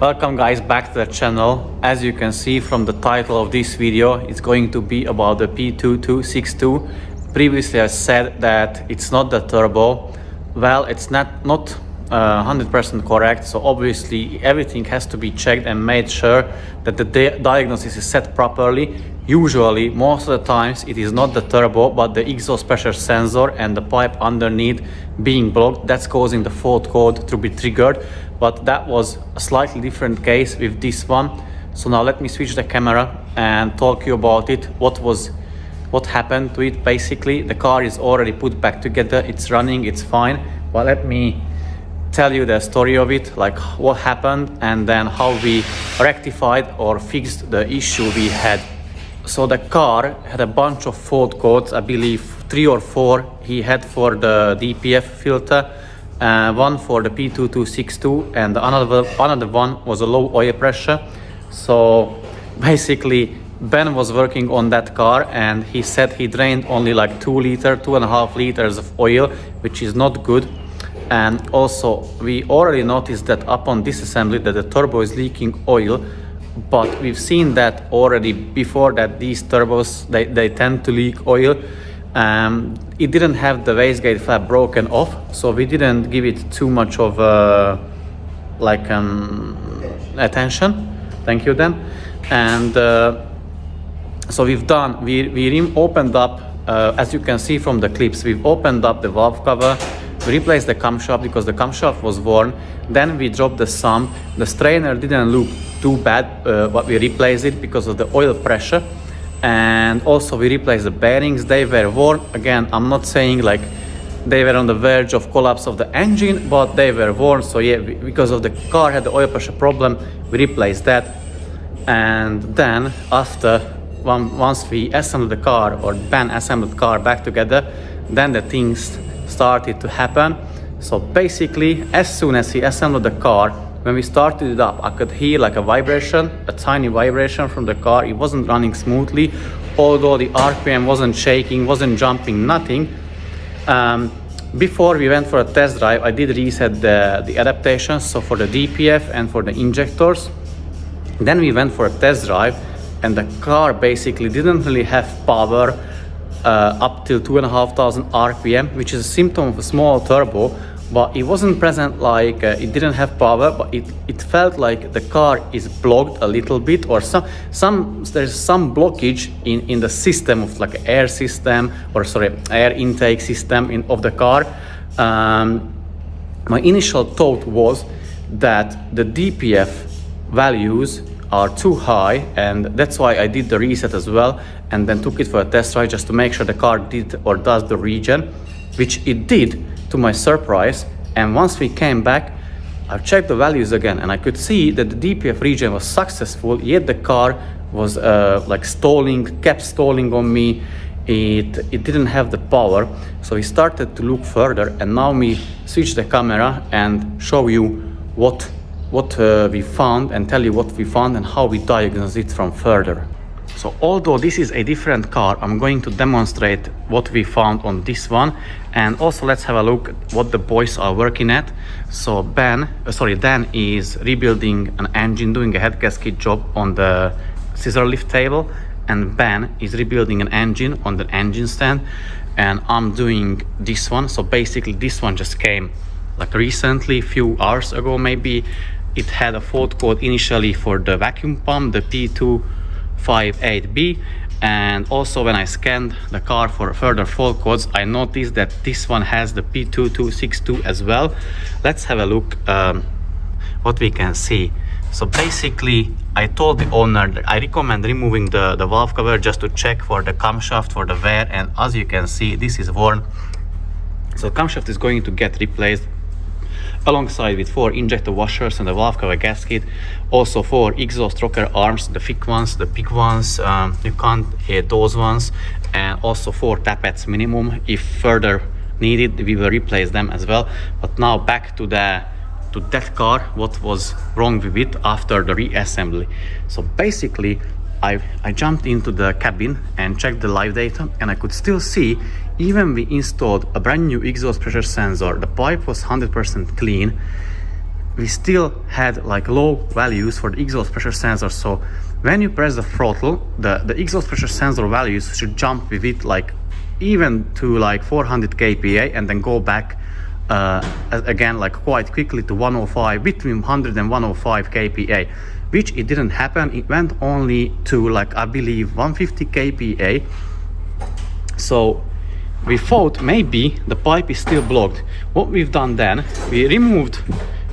Welcome guys back to the channel. As you can see from the title of this video, it's going to be about the P2262. Previously I said that it's not the turbo. Well, it's not 100% correct, so obviously everything has to be checked and made sure that the diagnosis is set properly. Usually, most of the times, it is not the turbo, but the exhaust pressure sensor and the pipe underneath being blocked. That's causing the fault code to be triggered. But that was a slightly different case with this one. So now let me switch the camera and talk you about it. What happened to it? Basically, the car is already put back together. It's running. It's fine. But let me tell you the story of it, like what happened and then how we rectified or fixed the issue we had. So the car had a bunch of fault codes, I believe 3 or 4 he had for the DPF filter, one for the P2262 and another one was a low oil pressure. So basically Ben was working on that car and he said he drained only like 2.5 liters of oil, which is not good. And also we already noticed that upon disassembly that the turbo is leaking oil. But we've seen that already before, that these turbos, they tend to leak oil. It didn't have the wastegate flap broken off, so we didn't give it too much of attention. Thank you then. And so we opened up, as you can see from the clips, we've opened up the valve cover. We replaced the camshaft because the camshaft was worn. Then we dropped the sump. The strainer didn't look too bad, but we replaced it because of the oil pressure. And also we replaced the bearings. They were worn. Again, I'm not saying like they were on the verge of collapse of the engine, but they were worn. So yeah, because of the car had the oil pressure problem, we replaced that. And then after, once we assembled the car, or Ben assembled the car back together, then the things started to happen. So basically, as soon as he assembled the car, when we started it up, I could hear like a vibration, a tiny vibration from the car. It wasn't running smoothly, although the RPM wasn't shaking, wasn't jumping, nothing. Before we went for a test drive, I did reset the adaptations, so for the DPF and for the injectors. Then we went for a test drive, and the car basically didn't really have power up till 2,500 RPM, which is a symptom of a small turbo, but it wasn't present like it didn't have power, but it felt like the car is blocked a little bit, or there's some blockage in the system of like air system, or sorry, air intake system of the car. My initial thought was that the DPF values are too high, and that's why I did the reset as well, and then took it for a test drive just to make sure the car did or does the regen, which it did to my surprise. And once we came back, I checked the values again, and I could see that the DPF regen was successful, yet the car was like stalling, kept stalling on me. It didn't have the power. So we started to look further, and now we switch the camera and show you what we found, and tell you what we found and how we diagnose it from further. So although this is a different car, I'm going to demonstrate what we found on this one, and also let's have a look at what the boys are working at. So Dan is rebuilding an engine, doing a head gasket job on the scissor lift table, and Ben is rebuilding an engine on the engine stand, and I'm doing this one. So basically this one just came like recently, few hours ago maybe. It had a fault code initially for the vacuum pump, the P258B, and also when I scanned the car for further fault codes, I noticed that this one has the P2262 as well. Let's have a look what we can see. So basically, I told the owner that I recommend removing the valve cover just to check for the camshaft, for the wear, and as you can see, this is worn. So the camshaft is going to get replaced alongside with 4 injector washers and the valve cover gasket. Also 4 exhaust rocker arms, the thick ones, the big ones, you can't hit those ones, and also 4 tappets minimum. If further needed, we will replace them as well. But now back to that car, what was wrong with it after the reassembly. So basically I jumped into the cabin and checked the live data, and I could still see, even we installed a brand new exhaust pressure sensor, the pipe was 100% clean. we still had like low values for the exhaust pressure sensor. So when you press the throttle, the exhaust pressure sensor values should jump with it like even to like 400 kPa and then go back again like quite quickly to 105, between 100 and 105 kPa, which it didn't happen. It went only to like I believe 150 kPa. So we thought maybe the pipe is still blocked. What we've done then, we removed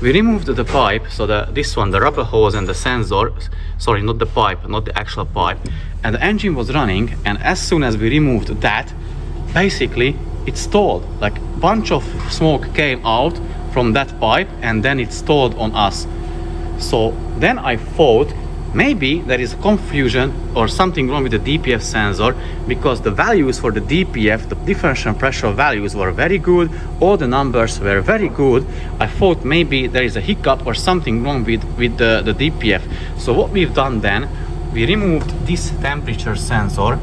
the pipe, so this one, the rubber hose and the sensor, sorry, not the pipe, not the actual pipe, and the engine was running, and as soon as we removed that, basically it stalled. Like a bunch of smoke came out from that pipe and then it stalled on us. So then I thought maybe there is confusion or something wrong with the DPF sensor, because the values for the DPF, the differential pressure values, were very good. All the numbers were very good. I thought maybe there is a hiccup or something wrong with the DPF. So what we've done then, we removed this temperature sensor,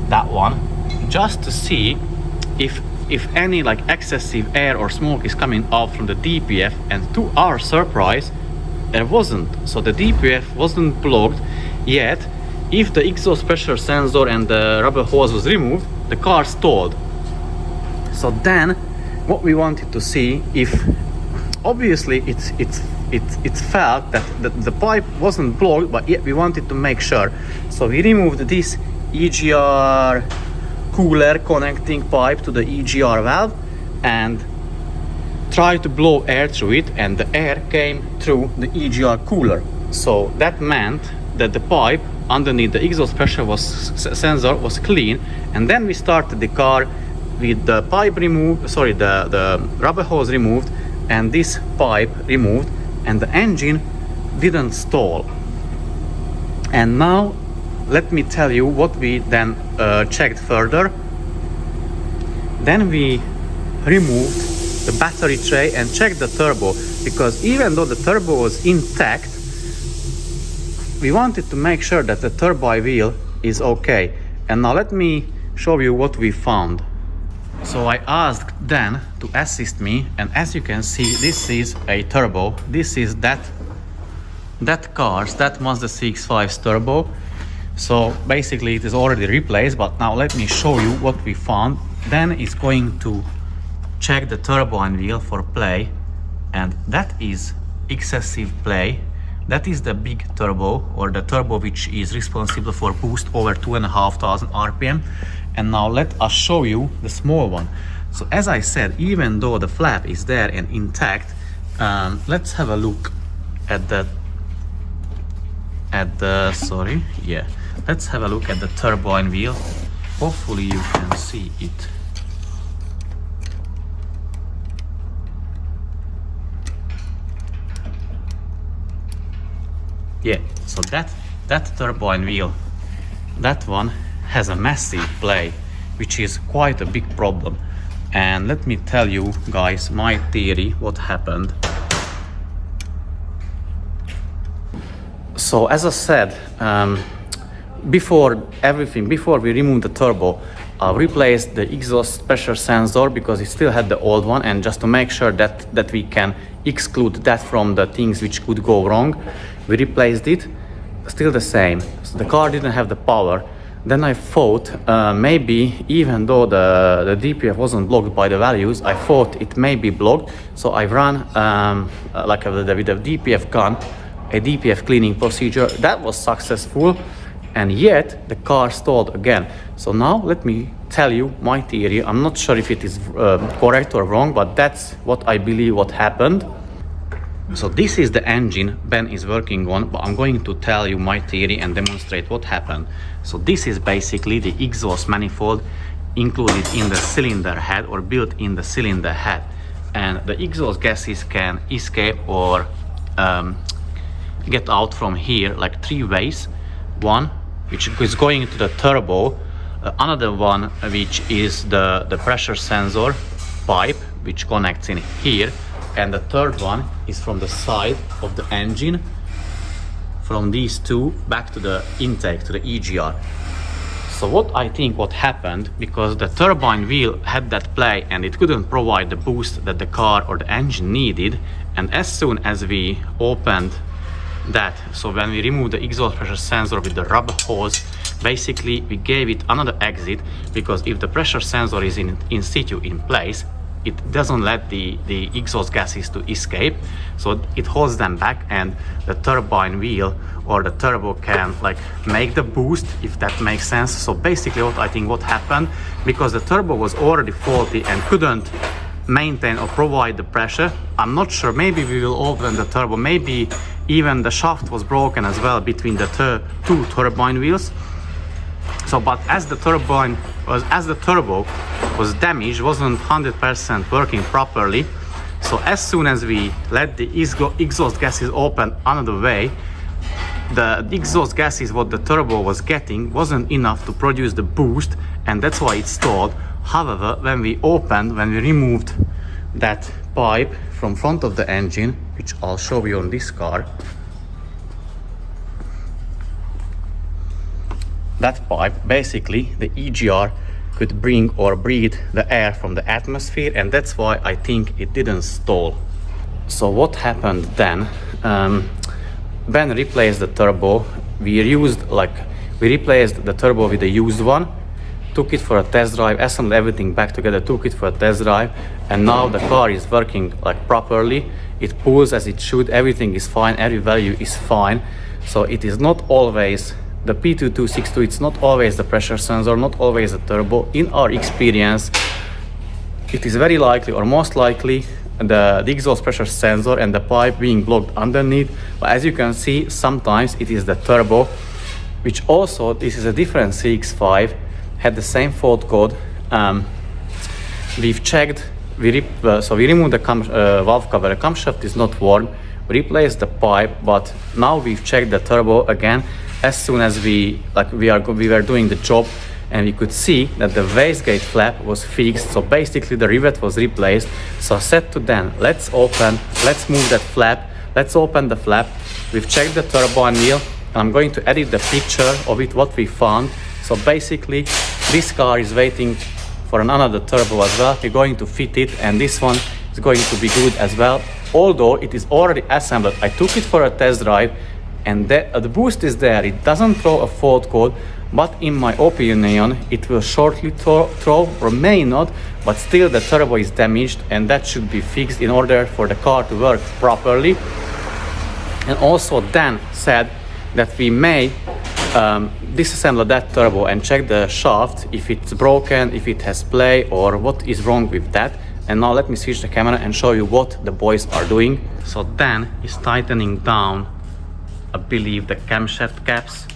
that one, just to see if any like excessive air or smoke is coming out from the DPF, and to our surprise, there wasn't. So the DPF wasn't blocked yet. If the exhaust pressure sensor and the rubber hose was removed, the car stalled. So then what we wanted to see, if obviously it's felt that the pipe wasn't blocked, but yet we wanted to make sure. So we removed this EGR cooler connecting pipe to the EGR valve and try to blow air through it, and the air came through the EGR cooler. So that meant that the pipe underneath the exhaust pressure sensor was clean, and then we started the car with the pipe removed, sorry, the rubber hose removed and this pipe removed, and the engine didn't stall. And now let me tell you what we then checked further. Then we removed the battery tray and check the turbo, because even though the turbo was intact, we wanted to make sure that the turbo wheel is okay. And now let me show you what we found. So I asked Dan to assist me, and as you can see, this is a turbo. This is that Mazda CX-5's turbo. So basically it is already replaced, but now let me show you what we found. Dan is going to check the turbine wheel for play, and that is excessive play. That is the big turbo, or the turbo which is responsible for boost over 2,500 RPM. And now let us show you the small one. So as I said, even though the flap is there and intact, let's have a look at let's have a look at the turbine wheel. Hopefully you can see it. Yeah, so that turbine wheel, that one has a massive play, which is quite a big problem. And let me tell you guys my theory what happened. So as I said, before we removed the turbo, I replaced the exhaust pressure sensor because it still had the old one, and just to make sure that we can exclude that from the things which could go wrong, we replaced it. Still the same, so the car didn't have the power. Then I thought maybe, even though the DPF wasn't blocked by the values, I thought it may be blocked. So I ran with a DPF gun, a DPF cleaning procedure. That was successful, and yet the car stalled again. So now let me tell you my theory. I'm not sure if it is correct or wrong, but that's what I believe what happened. So this is the engine Ben is working on, but I'm going to tell you my theory and demonstrate what happened. So this is basically the exhaust manifold included in the cylinder head, or built in the cylinder head. And the exhaust gases can escape or get out from here like three ways. One which is going to the turbo, another one which is the pressure sensor pipe which connects in here, and the third one is from the side of the engine, from these two back to the intake, to the EGR. So what I think what happened, because the turbine wheel had that play and it couldn't provide the boost that the car or the engine needed, and as soon as we opened that, so when we removed the exhaust pressure sensor with the rubber hose, basically we gave it another exit, because if the pressure sensor is in situ in place, it doesn't let the exhaust gases to escape, so it holds them back, and the turbine wheel or the turbo can like make the boost, if that makes sense. So basically what I think what happened, because the turbo was already faulty and couldn't maintain or provide the pressure, I'm not sure, maybe we will open the turbo, maybe even the shaft was broken as well between the two turbine wheels. So, but as the turbo was damaged, wasn't 100% working properly, so as soon as we let the exhaust gases open another way, the exhaust gases what the turbo was getting wasn't enough to produce the boost, and that's why it stalled. However, when we removed that pipe from front of the engine, which I'll show you on this car, that pipe, basically the EGR could bring or breathe the air from the atmosphere, and that's why I think it didn't stall. So what happened then, Ben replaced the turbo. We replaced the turbo with a used one, took it for a test drive, assembled everything back together, took it for a test drive, and now the car is working like properly. It pulls as it should, everything is fine, every value is fine. So it is not always the P2262, it's not always the pressure sensor, not always the turbo. In our experience, it is very likely or most likely the exhaust pressure sensor and the pipe being blocked underneath. But as you can see, sometimes it is the turbo, which also, this is a different CX5, had the same fault code. We've checked, so we removed the valve cover, the camshaft is not worn, we replaced the pipe, but now we've checked the turbo again. As soon as we were doing the job, and we could see that the wastegate flap was fixed, so basically the rivet was replaced. So I said to Dan, let's move that flap, let's open the flap. We've checked the turbine wheel, and I'm going to edit the picture of it, what we found. So basically this car is waiting for another turbo as well. We're going to fit it, and this one is going to be good as well, although it is already assembled. I took it for a test drive, and the boost is there. It doesn't throw a fault code, but in my opinion it will shortly throw or may not, but still the turbo is damaged, and that should be fixed in order for the car to work properly. And also Dan said that we may disassemble that turbo and check the shaft if it's broken, if it has play, or what is wrong with that. And now let me switch the camera and show you what the boys are doing. So Dan is tightening down, I believe, the camshaft caps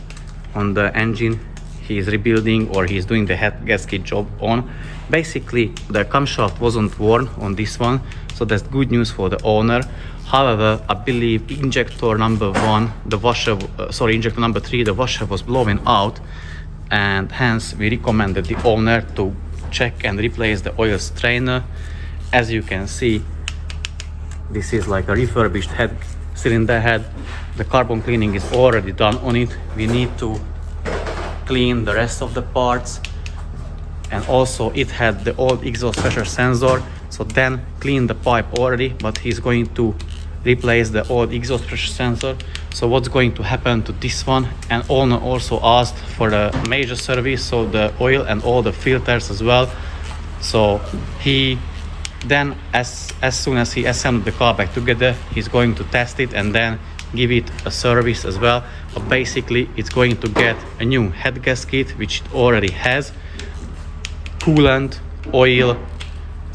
on the engine. He is rebuilding, or he's doing the head gasket job on. Basically the camshaft wasn't worn on this one, so that's good news for the owner. However, I believe injector number 1, the washer, injector number 3, the washer was blowing out, and hence we recommended the owner to check and replace the oil strainer. As you can see, this is like a refurbished cylinder head. The carbon cleaning is already done on it. We need to clean the rest of the parts, and also it had the old exhaust pressure sensor, so then clean the pipe already, but he's going to replace the old exhaust pressure sensor. So what's going to happen to this one? And owner also asked for the major service, so the oil and all the filters as well. So he then, as soon as he assembled the car back together, he's going to test it and then give it a service as well. But basically it's going to get a new head gasket, which it already has, coolant, oil,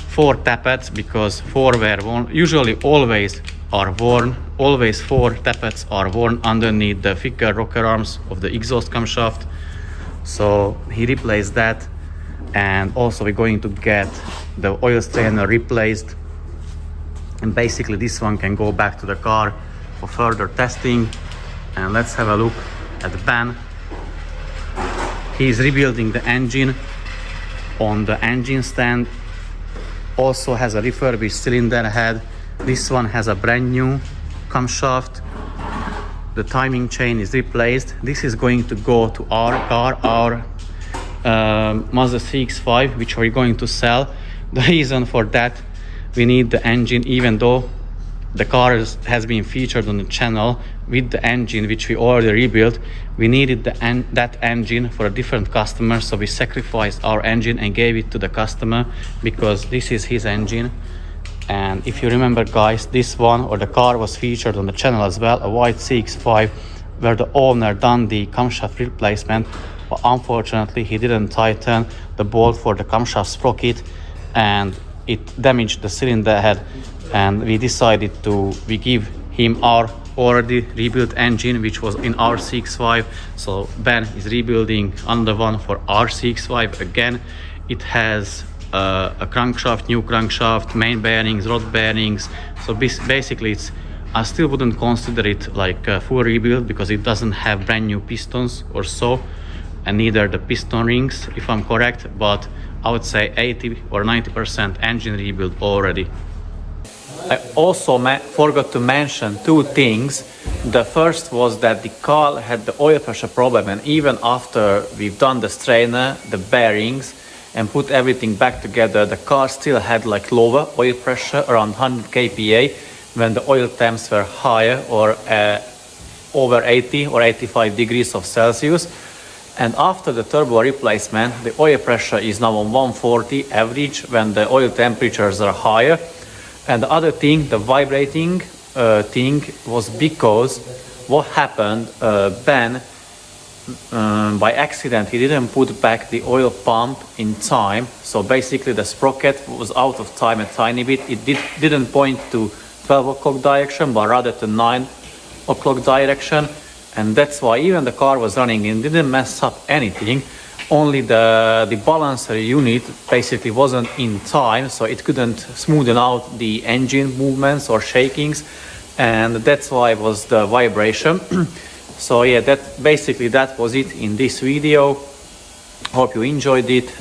4 tappets, because 4 were worn, usually always are worn, always 4 tappets are worn underneath the thicker rocker arms of the exhaust camshaft. So he replaced that, and also we're going to get the oil strainer replaced, and basically this one can go back to the car for further testing. And let's have a look at Ben. He's rebuilding the engine on the engine stand. Also has a refurbished cylinder head. This one has a brand new camshaft. The timing chain is replaced. This is going to go to our car. Our Mazda CX-5, which we're going to sell. The reason for that, we need the engine, even though the car has been featured on the channel with the engine which we already rebuilt. We needed that engine for a different customer, so we sacrificed our engine and gave it to the customer because this is his engine. And if you remember, guys, this one, or the car, was featured on the channel as well, a white CX-5, where the owner done the camshaft replacement, but unfortunately he didn't tighten the bolt for the camshaft sprocket and it damaged the cylinder head. And we decided we give him our already rebuilt engine, which was in our CX-5. So Ben is rebuilding another one for our CX-5 again. It has a crankshaft, new crankshaft, main bearings, rod bearings. So basically I still wouldn't consider it like a full rebuild because it doesn't have brand new pistons or so, and neither the piston rings, if I'm correct, but I would say 80 or 90% engine rebuild already. I also forgot to mention two things. The first was that the car had the oil pressure problem, and even after we've done the strainer, the bearings, and put everything back together, the car still had like lower oil pressure, around 100 kPa, when the oil temps were higher, or over 80 or 85 degrees of Celsius. And after the turbo replacement, the oil pressure is now on 140 average when the oil temperatures are higher. And the other thing, the vibrating thing, was because what happened, Ben, by accident, he didn't put back the oil pump in time. So basically the sprocket was out of time a tiny bit. It didn't point to 12 o'clock direction, but rather to 9 o'clock direction. And that's why even the car was running and didn't mess up anything. Only the balancer unit basically wasn't in time, so it couldn't smoothen out the engine movements or shakings, and that's why it was the vibration. So yeah, that was it in this video. Hope you enjoyed it.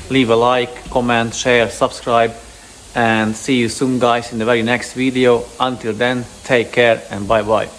Leave a like, comment, share, subscribe, and see you soon, guys, in the very next video. Until then, take care and bye bye.